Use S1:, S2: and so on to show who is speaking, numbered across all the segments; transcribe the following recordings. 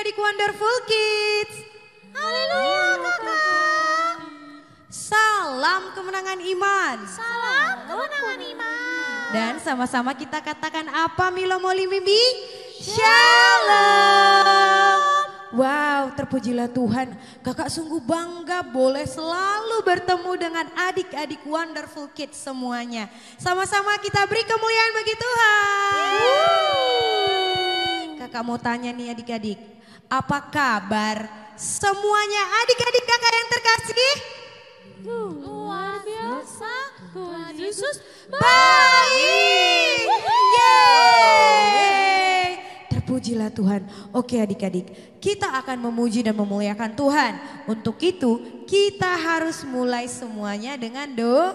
S1: adik-adik Wonderful Kids. Haleluya kakak. Salam kemenangan iman.
S2: Salam kemenangan iman.
S1: Dan sama-sama kita katakan apa Milo Moli Mimbi? Shalom. Wow, terpujilah Tuhan. Kakak sungguh bangga boleh selalu bertemu dengan adik-adik Wonderful Kids semuanya. Sama-sama kita beri kemuliaan bagi Tuhan. Kakak mau tanya nih adik-adik, apa kabar semuanya adik-adik kakak yang terkasih?
S2: Luar biasa, Tuhan Yesus
S1: baik. Yeay. Terpujilah Tuhan. Oke adik-adik, kita akan memuji dan memuliakan Tuhan. Untuk itu kita harus mulai semuanya dengan doa.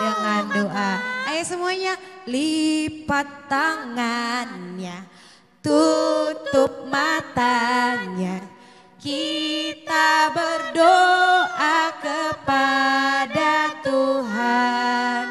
S1: Dengan doa. Ayo semuanya, lipat tangannya, tutup matanya. Kita berdoa kepada Tuhan.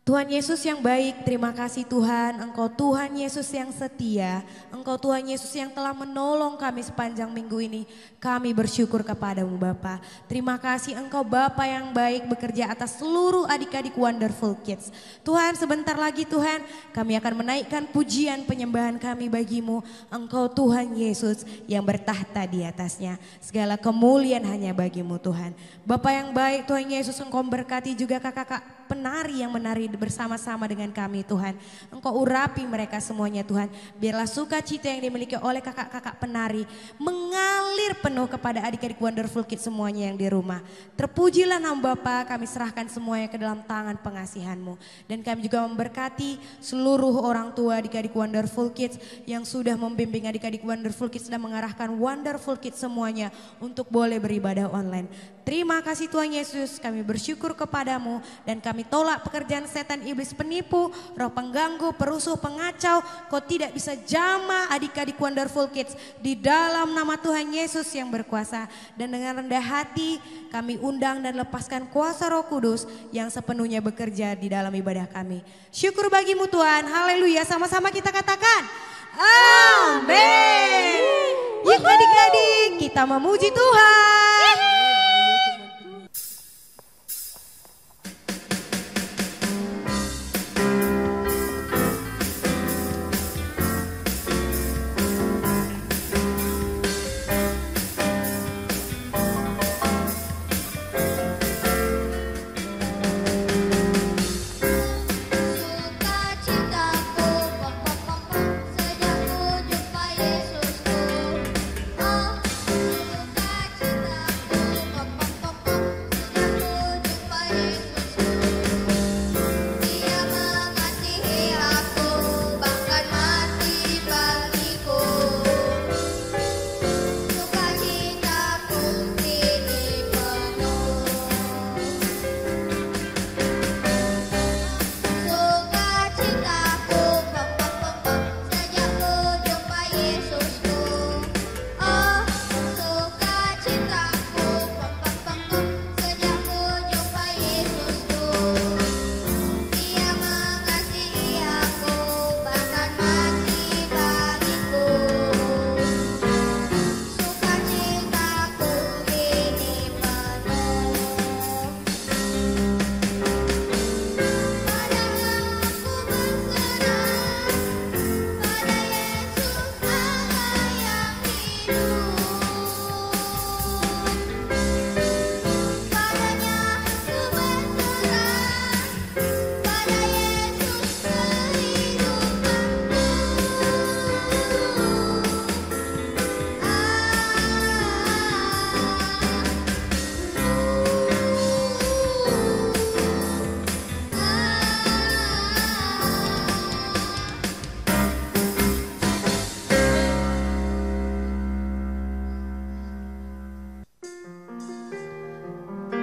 S1: Tuhan Yesus yang baik, terima kasih Tuhan. Engkau Tuhan Yesus yang setia. Engkau Tuhan Yesus yang telah menolong kami sepanjang minggu ini. Kami bersyukur kepadamu Bapa. Terima kasih Engkau Bapa yang baik bekerja atas seluruh adik-adik Wonderful Kids. Tuhan sebentar lagi Tuhan kami akan menaikkan pujian penyembahan kami bagimu. Engkau Tuhan Yesus yang bertahta di atasnya. Segala kemuliaan hanya bagimu Tuhan. Bapa yang baik Tuhan Yesus, Engkau berkati juga kakak-kakak penari yang menari bersama-sama dengan kami Tuhan. Engkau urapi mereka semuanya Tuhan. Biarlah sukacita yang dimiliki oleh kakak-kakak penari mengalir penuh kepada adik-adik Wonderful Kids semuanya yang di rumah. Terpujilah nama Bapa, kami serahkan semuanya ke dalam tangan pengasihan-Mu. Dan kami juga memberkati seluruh orang tua adik-adik Wonderful Kids yang sudah membimbing adik-adik Wonderful Kids dan mengarahkan Wonderful Kids semuanya untuk boleh beribadah online. Terima kasih Tuhan Yesus, kami bersyukur kepadamu dan kami tolak pekerjaan setan iblis penipu, roh pengganggu, perusuh, pengacau. Kau tidak bisa jamah adik-adik Wonderful Kids di dalam nama Tuhan Yesus yang berkuasa. Dan dengan rendah hati kami undang dan lepaskan kuasa Roh Kudus yang sepenuhnya bekerja di dalam ibadah kami. Syukur bagimu Tuhan, haleluya, sama-sama kita katakan amin. Yuk adik-adik kita memuji Tuhan.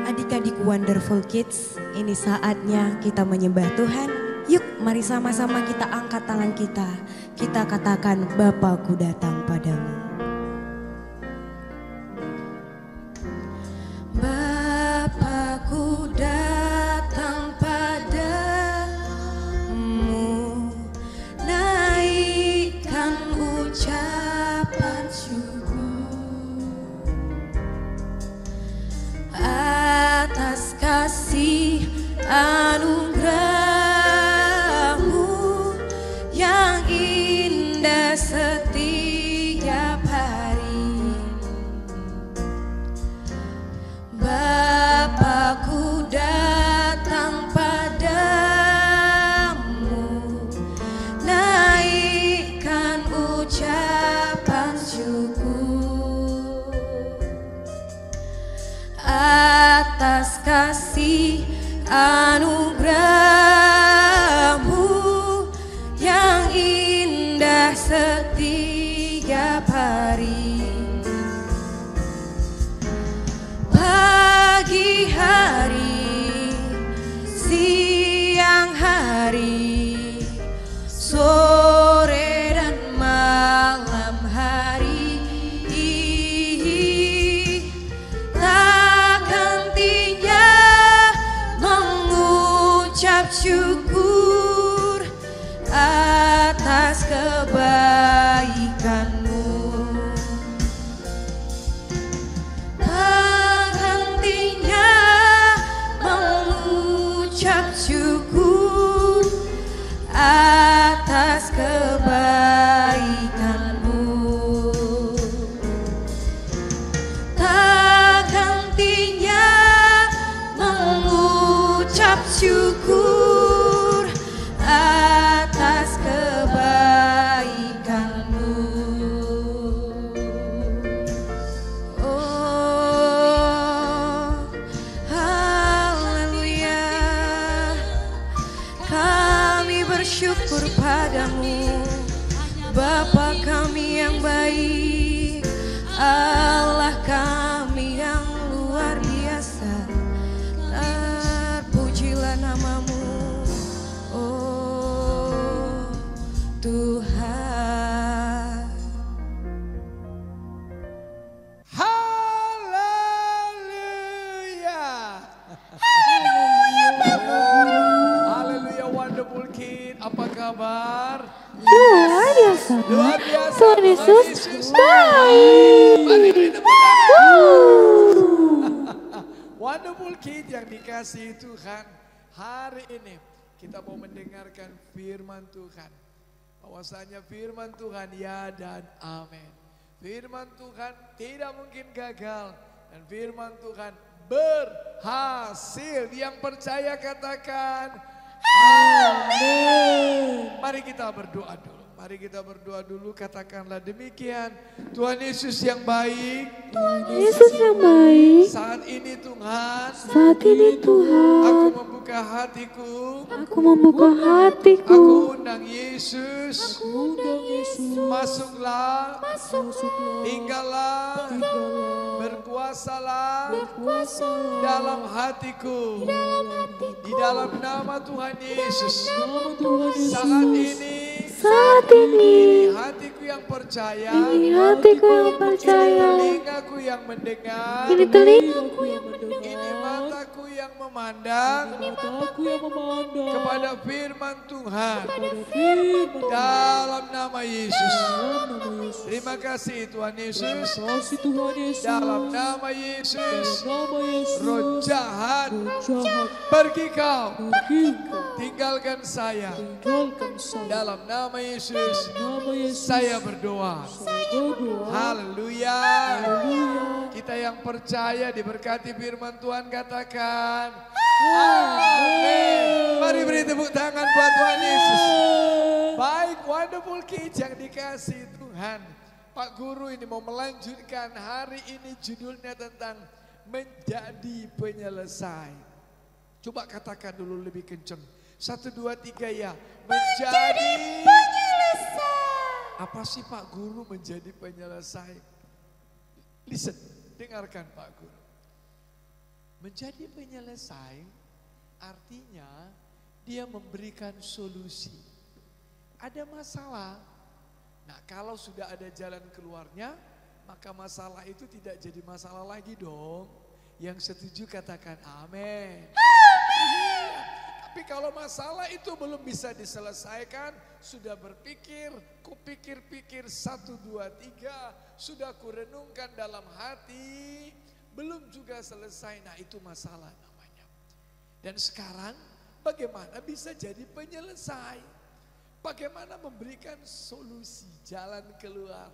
S1: Adik-adik Wonderful Kids, ini saatnya kita menyembah Tuhan. Yuk mari sama-sama kita angkat tangan kita. Kita katakan Bapakku datang padamu. Bapakku datang padamu, naikkan ujian setiap hari. Bapakku datang padamu, naikkan ucapan syukur atas kasih anugerah-Mu yang indah setiap hari. Pagi hari, siang hari, sore dan malam hari, tak hentinya mengucap syukur atas kebaikan-Mu. Syukur atas kebaikan-Mu. Tak hentinya mengucap syukur atas kebaikan-Mu. Bersyukur padamu, Bapa kami yang baik, Allah kami yang luar biasa. Terpujilah nama-Mu, oh Tuhan.
S3: Haleluya. Haleluya Pak Guru. Haleluya Wonderful Kid, apa kabar?
S2: Luar biasa.
S3: Luar biasa.
S2: Tuhan Yesus baik.
S3: Mari beri tepuk tangan. Wonderful Kid yang dikasihi Tuhan, hari ini kita mau mendengarkan firman Tuhan. Bahwasanya firman Tuhan ya dan amin. Firman Tuhan tidak mungkin gagal dan firman Tuhan berhasil. Yang percaya katakan amin. Mari kita berdoa dulu. Mari kita berdoa dulu, katakanlah demikian. Tuhan Yesus yang baik.
S2: Tuhan Yesus yang baik.
S3: Saat ini Tuhan.
S2: Saat ini Tuhan.
S3: Aku membuka hatiku.
S2: Aku membuka hatiku.
S3: Aku undang Yesus.
S2: Aku undang Yesus.
S3: Masuklah.
S2: Masuklah.
S3: Tinggallah. Berkuasalah.
S2: Berkuasalah.
S3: Dalam hatiku.
S2: Dalam hatiku.
S3: Di dalam nama Tuhan Yesus.
S2: Nama Tuhan Yesus.
S3: Saat ini.
S2: Saat ini.
S3: Hatiku yang percaya.
S2: Ini hatiku yang percaya.
S3: Telingaku yang mendengar.
S2: Ini telingaku yang mendengar.
S3: Ini mataku yang memandang.
S2: Ini mataku yang memandang.
S3: Kepada firman Tuhan.
S2: Kepada firman Tuhan.
S3: Dalam nama Yesus.
S2: Dalam nama Yesus.
S3: Terima kasih Tuhan Yesus.
S2: Kasih Tuhan Yesus.
S3: Dalam nama Yesus.
S2: Nama Yesus.
S3: Roh jahat.
S2: Jahat.
S3: Pergi kau.
S2: Pergi kau.
S3: Tinggalkan saya.
S2: Tinggalkan saya.
S3: Dalam nama Yesus.
S2: Nama Yesus.
S3: Saya berdoa.
S2: Saya berdoa.
S3: Haleluya.
S2: Haleluya.
S3: Kita yang percaya diberkati firman Tuhan katakan amin. Mari beri tepuk tangan buat Tuhan Yesus. Baik, Wonderful Kids yang dikasih Tuhan. Pak Guru ini mau melanjutkan hari ini judulnya tentang menjadi penyelesai. Coba katakan dulu lebih kenceng. 1, 2, 3 ya. Menjadi penyelesai. Apa sih Pak Guru menjadi penyelesai? Listen, dengarkan Pak Guru. Menjadi penyelesai artinya dia memberikan solusi. Ada masalah. Nah, kalau sudah ada jalan keluarnya, maka masalah itu tidak jadi masalah lagi dong. Yang setuju katakan amin. Tapi kalau masalah itu belum bisa diselesaikan, sudah berpikir, kupikir-pikir 1, 2, 3, sudah kurenungkan dalam hati, belum juga selesai, nah itu masalah namanya. Dan sekarang bagaimana bisa jadi penyelesai? bagaimana memberikan solusi, jalan keluar.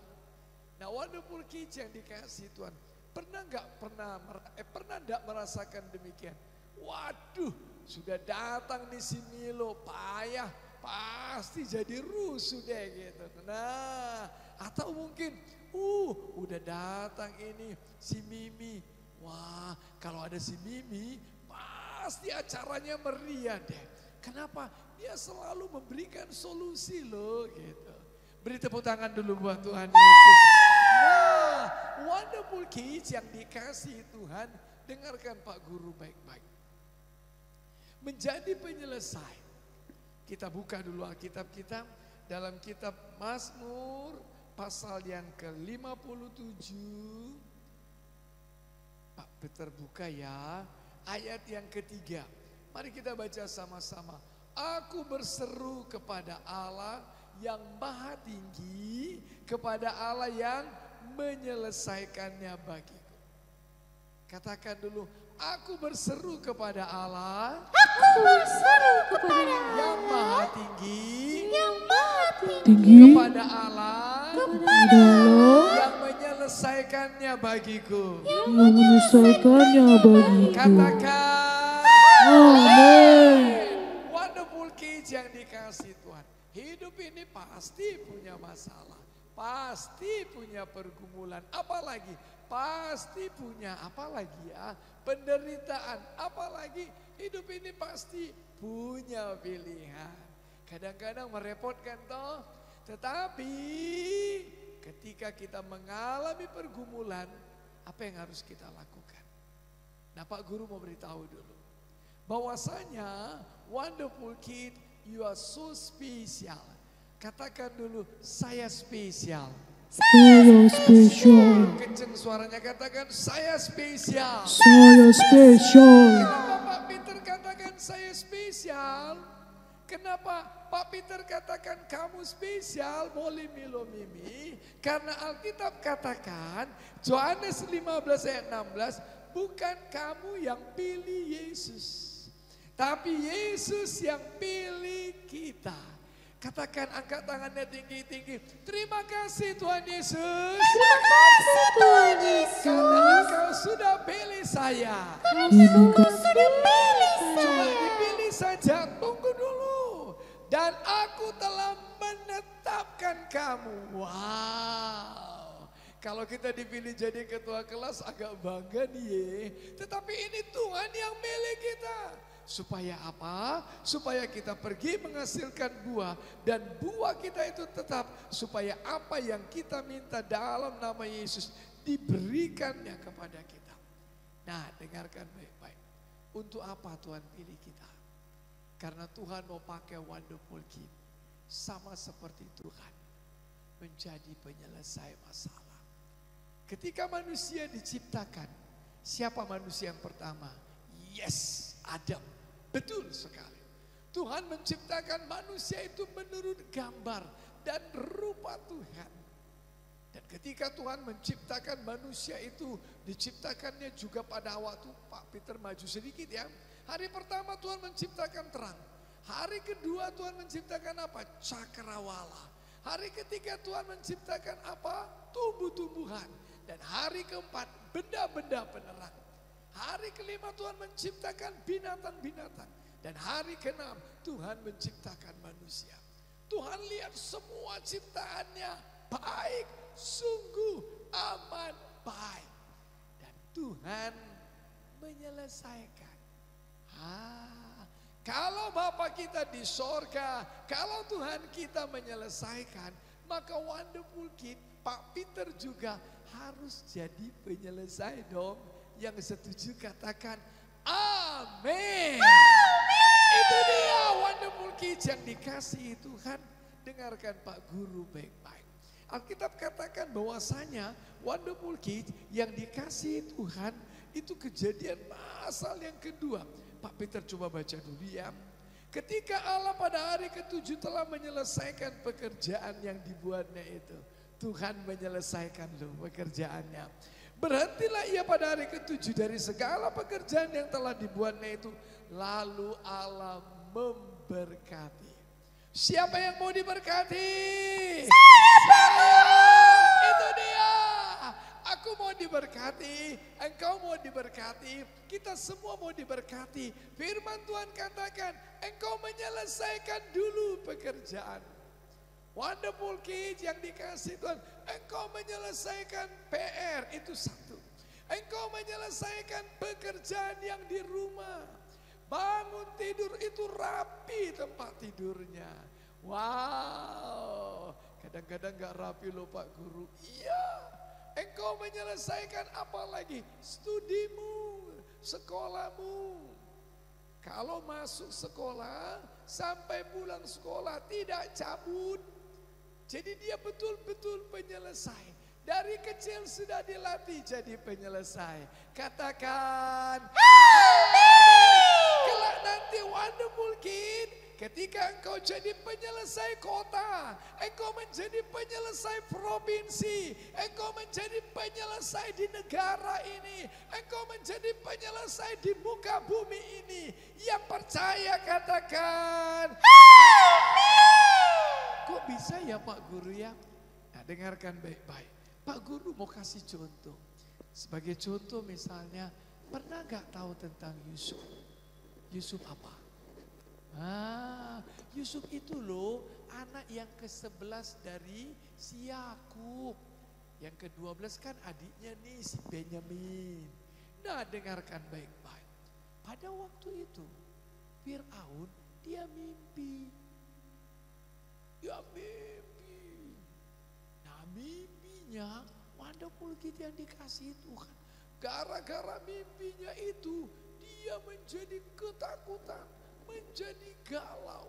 S3: Nah, wonderful kids yang dikasih Tuhan, pernah enggak merasakan demikian? Waduh, sudah datang nih si Milo, payah, pasti jadi rusuh deh gitu. Nah, atau mungkin, udah datang ini si Mimi. Wah, kalau ada si Mimi, pasti acaranya meriah deh. Kenapa? Dia selalu memberikan solusi loh gitu. Beri tepuk tangan dulu buat Tuhan Yesus. Nah, wonderful kids yang dikasih Tuhan, dengarkan Pak Guru baik-baik. Menjadi penyelesai. Kita buka dulu Alkitab kita dalam kitab Mazmur pasal yang ke-57. Pak Peter buka ya, ayat yang ketiga. Mari kita baca sama-sama. Aku berseru kepada Allah yang maha tinggi, kepada Allah yang menyelesaikannya bagiku. Katakan dulu, aku berseru kepada Allah.
S1: Aku berseru kepada
S3: yang maha tinggi,
S2: Tinggi
S3: kepada Allah yang menyelesaikannya bagiku.
S2: yang menyelesaikannya bagiku.
S3: Katakan
S2: Amin.
S3: wonderful kids yang dikasih Tuhan. Hidup ini pasti punya masalah, pasti punya pergumulan, apalagi pasti punya penderitaan, apalagi hidup ini pasti punya pilihan. Kadang-kadang merepotkan toh, tetapi ketika kita mengalami pergumulan, apa yang harus kita lakukan? Nah, Pak Guru mau beritahu dulu bahwasanya wonderful kid, you are so special. Katakan dulu, saya spesial.
S2: Saya spesial.
S3: Kenceng suaranya, katakan saya spesial.
S2: Saya spesial.
S3: Kenapa Pak Peter katakan saya spesial? Kenapa Pak Peter katakan kamu spesial, Molly Milo Mimi? Karena Alkitab katakan, Yohanes 15 ayat 16, bukan kamu yang pilih Yesus, tapi Yesus yang pilih kita. Katakan, angkat tangannya tinggi-tinggi. Terima kasih Tuhan Yesus.
S1: Terima kasih Tuhan Yesus.
S3: Karena Engkau sudah pilih saya.
S1: Karena Engkau sudah pilih
S3: Cuma
S1: saya.
S3: dipilih saja, tunggu dulu. Dan aku telah menetapkan kamu. Wow. Kalau kita dipilih jadi ketua kelas agak bangga nih ya. Tetapi ini Tuhan yang milih kita. Supaya apa? Supaya kita pergi menghasilkan buah. Dan buah kita itu tetap. Supaya apa yang kita minta dalam nama Yesus diberikannya kepada kita. Nah, dengarkan baik-baik. Untuk apa Tuhan pilih kita? Karena Tuhan mau pakai wonderful kid. Sama seperti Tuhan. Menjadi penyelesai masalah. Ketika manusia diciptakan. Siapa manusia yang pertama? Yes, Adam. Betul sekali. Tuhan menciptakan manusia itu menurut gambar dan rupa Tuhan. Dan ketika Tuhan menciptakan manusia itu, diciptakannya juga pada waktu, Pak Peter maju sedikit ya. Hari pertama Tuhan menciptakan terang. Hari kedua Tuhan menciptakan apa? Cakrawala. Hari ketiga Tuhan menciptakan apa? Tumbuh-tumbuhan. Dan hari keempat benda-benda penerang. Hari kelima Tuhan menciptakan binatang-binatang. Dan hari keenam Tuhan menciptakan manusia. Tuhan lihat semua ciptaannya baik, sungguh aman, baik. Dan Tuhan menyelesaikan. Kalau Bapa kita di sorga, kalau Tuhan kita menyelesaikan, maka wonderful kid, Pak Peter juga harus jadi penyelesai dong. Yang setuju katakan amin. Itu dia wonderful kids yang dikasihi Tuhan. Dengarkan Pak Guru baik-baik. Alkitab katakan bahwasanya wonderful kids yang dikasihi Tuhan itu kejadian pasal yang kedua. Pak Peter coba baca dulu ya. Ketika Allah pada hari ke-7 telah menyelesaikan pekerjaan yang dibuatnya itu. Tuhan menyelesaikan loh pekerjaannya. Berhentilah ia pada hari ke-7 dari segala pekerjaan yang telah dibuatnya itu. Lalu Allah memberkati. Siapa yang mau diberkati? Saya. Itu dia. Aku mau diberkati, engkau mau diberkati, kita semua mau diberkati. Firman Tuhan katakan, engkau menyelesaikan dulu pekerjaan. Wonderful Kids yang dikasih Tuhan, engkau menyelesaikan PR, itu satu. Engkau menyelesaikan pekerjaan yang di rumah. Bangun tidur itu rapi tempat tidurnya. Wow, kadang-kadang gak rapi loh Pak Guru. Iya, engkau menyelesaikan apa lagi? Studimu, sekolahmu. Kalau masuk sekolah, sampai pulang sekolah tidak cabut. Jadi dia betul-betul penyelesai. Dari kecil sudah dilatih jadi penyelesai. Katakan, kelak nanti Wonderful Kid, ketika engkau jadi penyelesai kota, engkau menjadi penyelesai provinsi, engkau menjadi penyelesai di negara ini, engkau menjadi penyelesai di muka bumi ini. Yang percaya katakan, kok bisa ya Pak Guru ya? Nah, dengarkan baik-baik. Pak Guru mau kasih contoh. Sebagai contoh misalnya, pernah gak tahu tentang Yusuf? Yusuf apa? Yusuf itu loh anak yang ke-11 dari si Yakub. Yang ke-12 kan adiknya nih si Benyamin. Nah, dengarkan baik-baik. Pada waktu itu Fir'aun dia mimpi. Dia mimpi. Nah, mimpinya Wonderful Kid yang dikasih Tuhan. Gara-gara mimpinya itu dia menjadi ketakutan, menjadi galau.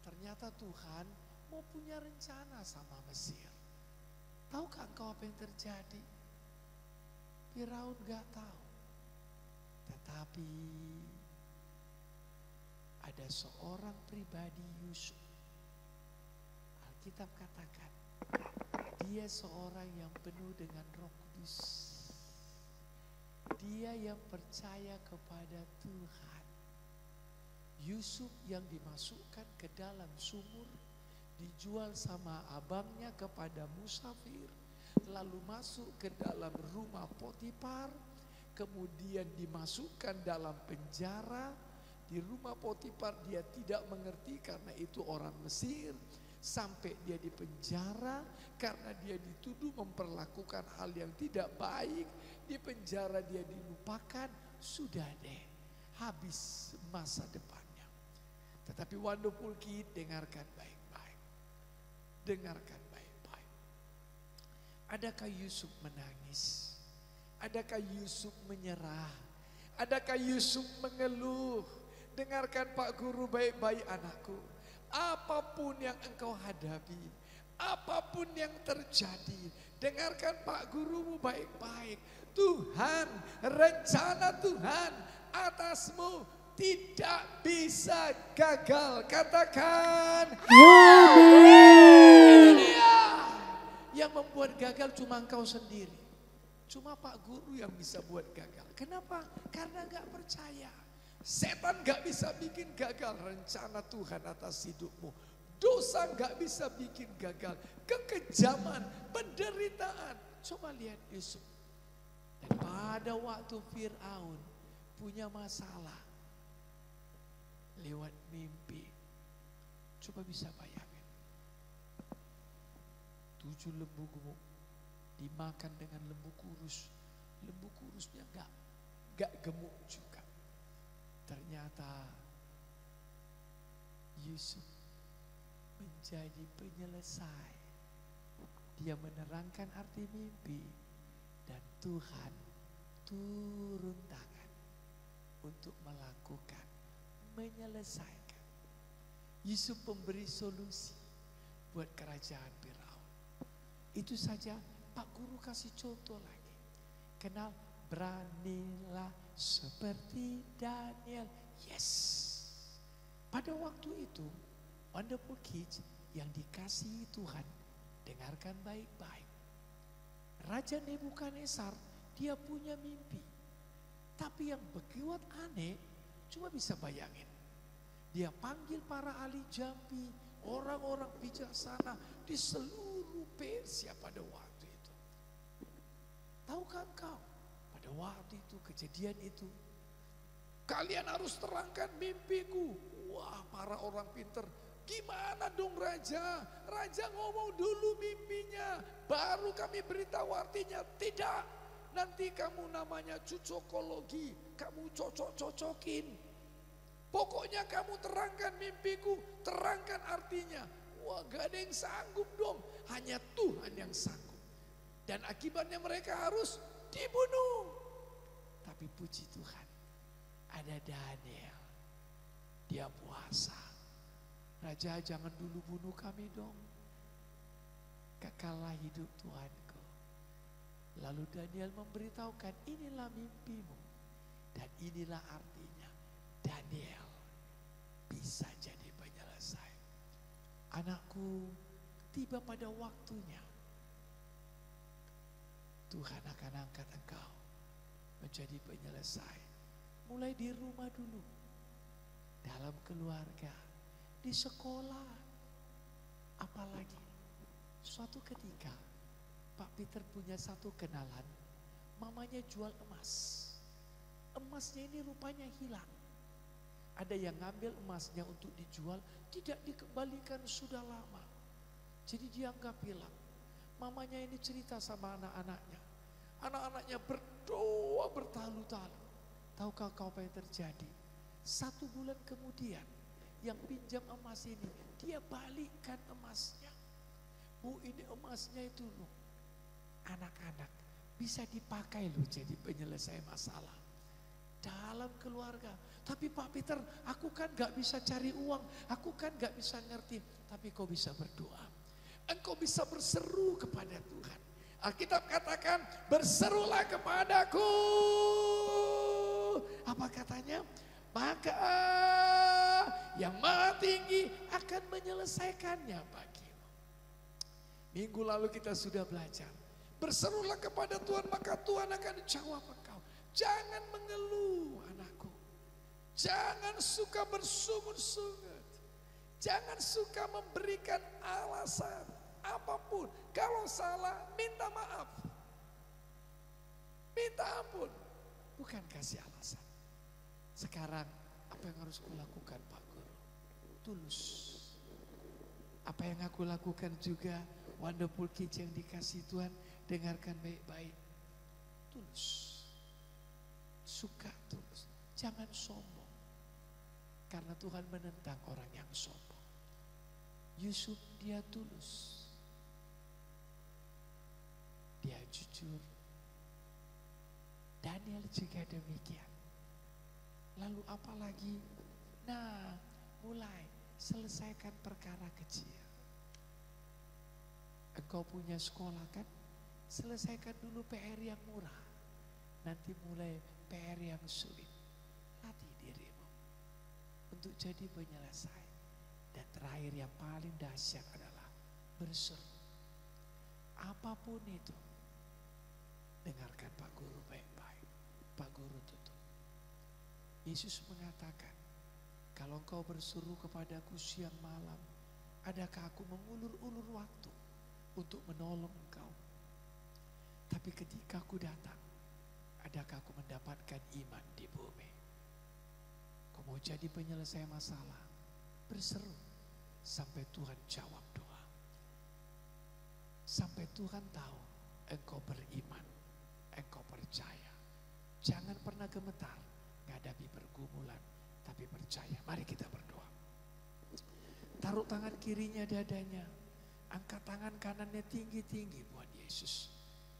S3: Ternyata Tuhan mau punya rencana sama Mesir. Tahukah engkau apa yang terjadi? Firaun gak tahu. Tetapi ada seorang pribadi Yusuf. Alkitab katakan, dia seorang yang penuh dengan Roh Kudus. Dia yang percaya kepada Tuhan. Yusuf yang dimasukkan ke dalam sumur, dijual sama abangnya kepada musafir, lalu masuk ke dalam rumah Potifar, kemudian dimasukkan dalam penjara. Di rumah Potifar dia tidak mengerti karena itu orang Mesir. Sampai dia di penjara karena dia dituduh memperlakukan hal yang tidak baik. Di penjara dia dilupakan, sudah deh, habis masa depannya. Tetapi Wonderful Kid, dengarkan baik-baik. Dengarkan baik-baik. Adakah Yusuf menangis? Adakah Yusuf menyerah? Adakah Yusuf mengeluh? Dengarkan Pak Guru baik-baik anakku. Apapun yang engkau hadapi, apapun yang terjadi, dengarkan Pak Gurumu baik-baik. Tuhan, rencana Tuhan atasmu tidak bisa gagal. Katakan,
S2: Amin.
S3: yang membuat gagal cuma engkau sendiri. Cuma Pak Guru yang bisa buat gagal. Kenapa? Karena gak percaya. Setan gak bisa bikin gagal rencana Tuhan atas hidupmu. Dosa gak bisa bikin gagal. Kekejaman, penderitaan. Coba lihat Yusuf. Dan pada waktu Fir'aun punya masalah lewat mimpi. Coba bisa bayangin. 7 lembu gemuk dimakan dengan lembu kurus. Lembu kurusnya gak gemuk juga. Ternyata Yusuf menjadi penyelesai. Dia menerangkan arti mimpi dan Tuhan turun tangan untuk melakukan, menyelesaikan. Yusuf memberi solusi buat kerajaan Firaun. Itu saja Pak Guru kasih contoh lagi. Kenal, beranilah seperti Daniel. Yes. Pada waktu itu, Wonderful Kids yang dikasihi Tuhan, dengarkan baik-baik. Raja Nebukadnezar, dia punya mimpi. Tapi yang berbuat aneh, coba bisa bayangin. Dia panggil para ahli jambi, orang-orang bijaksana di seluruh Persia pada waktu itu. Tahukah engkau, pada waktu itu, kejadian itu, kalian harus terangkan mimpiku. Wah, para orang pinter, gimana dong raja? Raja ngomong dulu mimpinya, baru kami beritahu artinya. Tidak, nanti kamu namanya cocokologi, kamu cocok-cocokin. Pokoknya kamu terangkan mimpiku, terangkan artinya. Wah, gak ada yang sanggup dong, hanya Tuhan yang sanggup. Dan akibatnya mereka harus dibunuh. Tapi puji Tuhan, ada Daniel, dia puasa. Raja, jangan dulu bunuh kami dong. Kekallah hidup Tuhanku. Lalu Daniel memberitahukan, inilah mimpimu. Dan inilah artinya. Daniel bisa jadi penyelesai. Anakku, tiba pada waktunya. Tuhan akan angkat engkau menjadi penyelesai. Mulai di rumah dulu. Dalam keluarga. Di sekolah. Apalagi. Suatu ketika Pak Peter punya satu kenalan. Mamanya jual emas. Emasnya ini rupanya hilang. Ada yang ngambil emasnya untuk dijual, tidak dikembalikan sudah lama. Jadi dianggap hilang. Mamanya ini cerita sama anak-anaknya. Anak-anaknya berdoa bertalu-talu. Tahukah kau apa yang terjadi? 1 bulan kemudian, yang pinjam emas ini, dia balikkan emasnya. Bu, ini emasnya itu loh. Anak-anak bisa dipakai loh jadi penyelesai masalah. Dalam keluarga. Tapi Pak Peter, aku kan gak bisa cari uang. Aku kan gak bisa ngerti. Tapi kau bisa berdoa. Engkau bisa berseru kepada Tuhan. Alkitab katakan, berserulah kepadaku. Apa katanya? Maka yang Maha Tinggi akan menyelesaikannya bagimu. Minggu lalu kita sudah belajar. Berserulah kepada Tuhan, maka Tuhan akan jawab engkau. Jangan mengeluh anakku. Jangan suka bersungut-sungut. Jangan suka memberikan alasan apapun. Kalau salah, minta maaf. Minta ampun. Bukan kasih alasan. Sekarang apa yang harus kulakukan Pak Guru? Tulus. Apa yang aku lakukan juga, Wonderful Kids yang dikasih Tuhan, dengarkan baik-baik. Tulus. Suka tulus. Jangan sombong. Karena Tuhan menentang orang yang sombong. Yusuf dia tulus. Dia jujur. Daniel juga demikian. Lalu apa lagi? Nah, mulai selesaikan perkara kecil. Engkau punya sekolah kan? Selesaikan dulu PR yang murah. Nanti mulai PR yang sulit. Latih dirimu untuk jadi penyelesai. Dan terakhir yang paling dahsyat adalah berseru. Apapun itu, dengarkan Pak Guru baik-baik. Pak Guru tutup. Yesus mengatakan, kalau engkau berseru kepadaku siang malam, adakah aku mengulur-ulur waktu untuk menolong engkau? Tapi ketika aku datang, adakah aku mendapatkan iman di bumi? Kau mau jadi penyelesai masalah, berseru sampai Tuhan jawab doa. Sampai Tuhan tahu engkau beriman, engkau percaya. Jangan pernah gemetar menghadapi pergumulan, tapi percaya. Mari kita berdoa. Taruh tangan kirinya dadanya, angkat tangan kanannya tinggi-tinggi buat Yesus.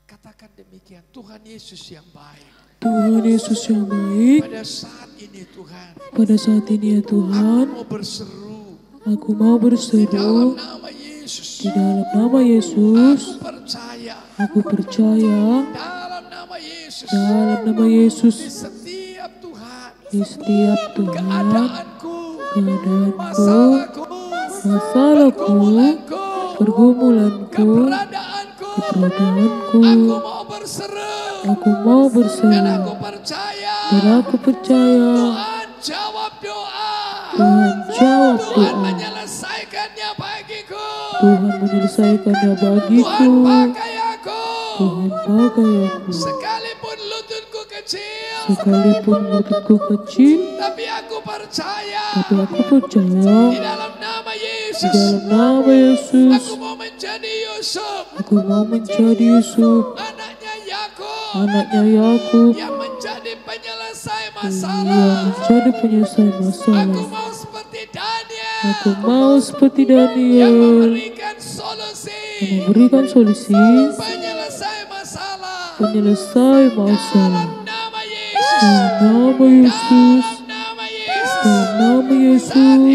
S3: Katakan demikian, Tuhan Yesus yang baik.
S2: Tuhan Yesus yang baik.
S3: Pada saat ini Tuhan.
S2: Pada saat ini ya Tuhan.
S3: Aku mau berseru.
S2: Aku mau berseru.
S3: Di dalam nama Yesus.
S2: Di dalam nama Yesus.
S3: Aku percaya.
S2: Aku percaya.
S3: Dalam nama Yesus.
S2: Dalam nama Yesus.
S3: Di setiap Tuhan.
S2: Di setiap Tuhan.
S3: Keadaanku.
S2: Masalahku. Pergumulanku.
S3: Keberadaanku. Aku mau berseru.
S2: Aku mau berseru.
S3: Dan aku percaya.
S2: Dan aku percaya.
S3: Tuhan jawab doa.
S2: Tuhan menjawab
S3: Tuhan
S2: doa.
S3: menyelesaikannya bagiku.
S2: Tuhan menyelesaikannya
S3: Tuhan
S2: bagiku.
S3: pakai aku.
S2: Tuhan pakai aku.
S3: Sekalipun lututku kecil,
S2: Sekalipun lututku kecil,
S3: tapi aku percaya
S2: tapi aku percaya
S3: di dalam nama
S2: di
S3: Yesus.
S2: dalam nama Yesus,
S3: Aku mau menjadi Yusuf,
S2: aku mau menjadi Yusuf,
S3: anaknya Yakub,
S2: anaknya Yakub,
S3: yang menjadi penyelesai
S2: yang
S3: masalah.
S2: menjadi penyelesai
S3: Aku
S2: masalah.
S3: mau seperti Daniel
S2: Aku mau seperti
S3: yang
S2: Daniel,
S3: memberikan solusi,
S2: yang memberikan solusi,
S3: penyelesai masalah.
S2: penyelesai masalah.
S3: Dalam nama Yesus,
S2: Dalam nama Yesus,
S3: dalam nama Yesus.
S2: dalam nama
S3: Saat
S2: Yesus,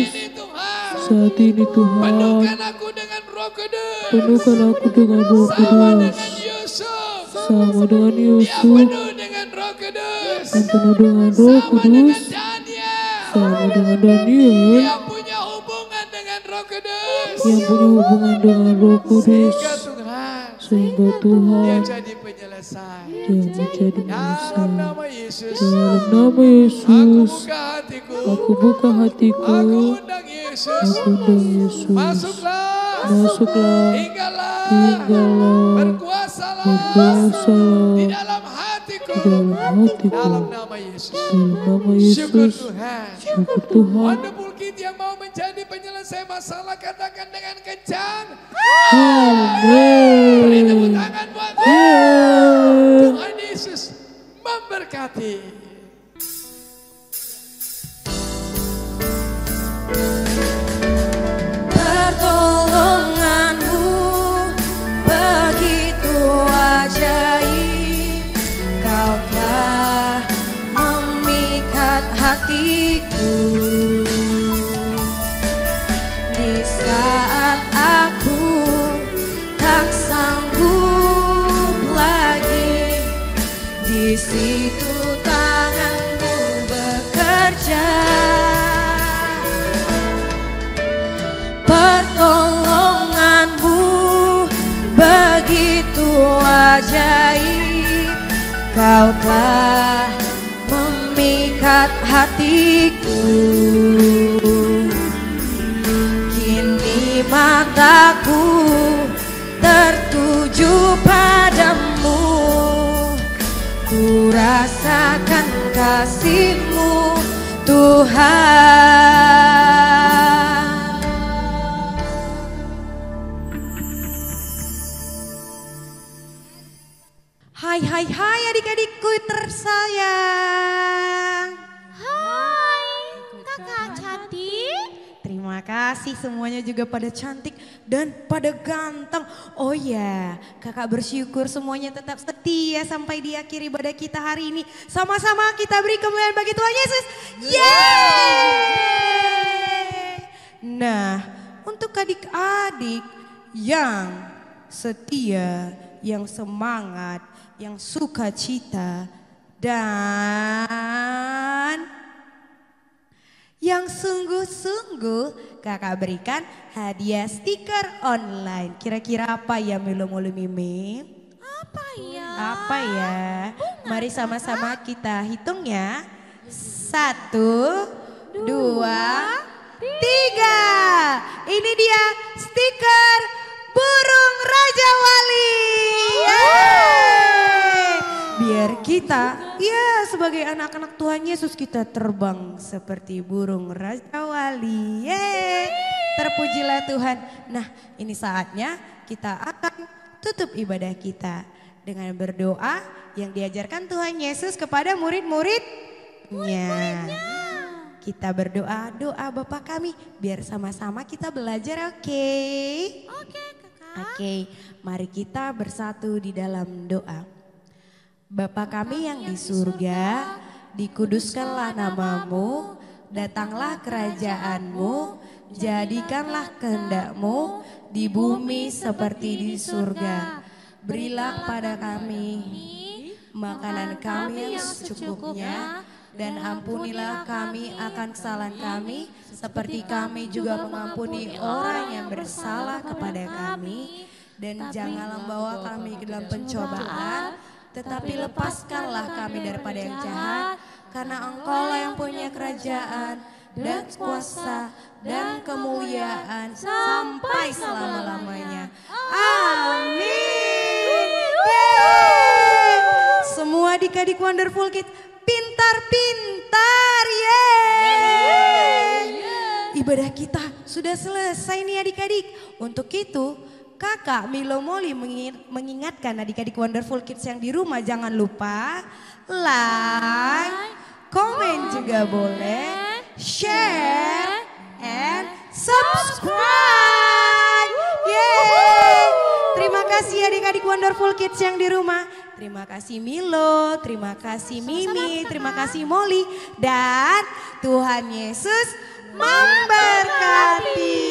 S3: ini Tuhan,
S2: saat ini Tuhan,
S3: penuhkan aku dengan Roh Kudus.
S2: penuhkan aku dengan Roh
S3: Sama
S2: Kudus,
S3: dengan Yusuf,
S2: sama dengan
S3: dia
S2: Yusuf,
S3: penuh dengan Roh Kudus.
S2: yang penuh dengan Roh
S3: Sama dengan
S2: Kudus,
S3: Daniel,
S2: sama dengan Daniel,
S3: yang punya hubungan dengan Roh Kudus.
S2: yang punya hubungan dengan Roh Kudus,
S3: Sehingga Tuhan,
S2: sehingga
S3: dia
S2: Tuhan
S3: jadi penyelesai.
S2: yang menjadi
S3: Dalam
S2: penyelesai.
S3: nama Yesus,
S2: Dalam nama
S3: aku
S2: Yesus,
S3: buka hatiku,
S2: aku buka hatiku,
S3: aku undang Yesus.
S2: aku undang Yesus,
S3: Masuklah,
S2: masuklah,
S3: tinggallah,
S2: tinggallah,
S3: berkuasalah
S2: berkuasalah
S3: di dalam hatiku.
S2: di dalam hatiku.
S3: Dalam nama Yesus.
S2: Dalam nama
S3: Syukur
S2: Yesus,
S3: Tuhan.
S2: syukur Tuhan.
S3: Wonderful Kid yang mau menjadi penyelesai masalah, katakan dengan kencang. Beri tepuk
S2: Amin.
S3: tangan buat
S2: Yeah.
S3: Tuhan Yesus memberkati.
S1: Pertolonganmu begitu ajaib, kau telah memikat hatiku. Di saat aku tak sanggup lagi, di situ tanganmu bekerja. Pertolonganmu begitu ajaib, kau telah memikat hatiku. Kini mataku tertuju padamu, ku rasakan kasih-Mu Tuhan. Hai hai hai adik-adikku tersayang.
S4: Hai, kakak cantik.
S1: Terima kasih, semuanya juga pada cantik dan pada ganteng. Oh ya, kakak bersyukur semuanya tetap setia sampai di akhir ibadah kita hari ini. Sama-sama kita beri kemuliaan bagi Tuhan Yesus. Yeay! Nah, untuk adik-adik yang setia, yang semangat, yang sukacita, dan yang sungguh-sungguh, kakak berikan hadiah stiker online. Kira-kira apa ya Milo-Molo Mimi?
S4: Apa ya?
S1: Apa ya? Mari sama-sama kita hitung ya. 1, 2, 3. Ini dia stiker burung Raja Wali. Yeay! Biar kita, ya sebagai anak-anak Tuhan Yesus, kita terbang seperti burung Raja Wali. Yeay! Terpujilah Tuhan. Nah, ini saatnya kita akan tutup ibadah kita dengan berdoa yang diajarkan Tuhan Yesus kepada murid-muridnya. Kita berdoa, doa Bapa kami, biar sama-sama kita belajar, oke?
S4: Oke, kakak.
S1: Oke, mari kita bersatu di dalam doa. Bapa kami yang di surga, dikuduskanlah namamu, datanglah kerajaanmu, jadikanlah kehendak-Mu di bumi seperti di surga. Berilah pada kami makanan kami yang secukupnya, dan ampunilah kami akan kesalahan kami, seperti kami juga mengampuni orang yang bersalah kepada kami. Dan janganlah membawa kami ke dalam pencobaan, tetapi lepaskanlah kami daripada yang jahat, karena Engkaulah yang punya kerajaan dan kuasa dan kemuliaan sampai selama-lamanya. Amin. Yeay. Semua adik-adik Wonderful Kids pintar-pintar. Yeay. Ibadah kita sudah selesai nih adik-adik. Untuk itu Kakak Milo Molly mengingatkan adik-adik Wonderful Kids yang di rumah jangan lupa like, komen juga boleh, share, and subscribe. Yeay. Terima kasih adik-adik Wonderful Kids yang di rumah. Terima kasih Milo, terima kasih Mimi, terima kasih Molly. Dan Tuhan Yesus memberkati.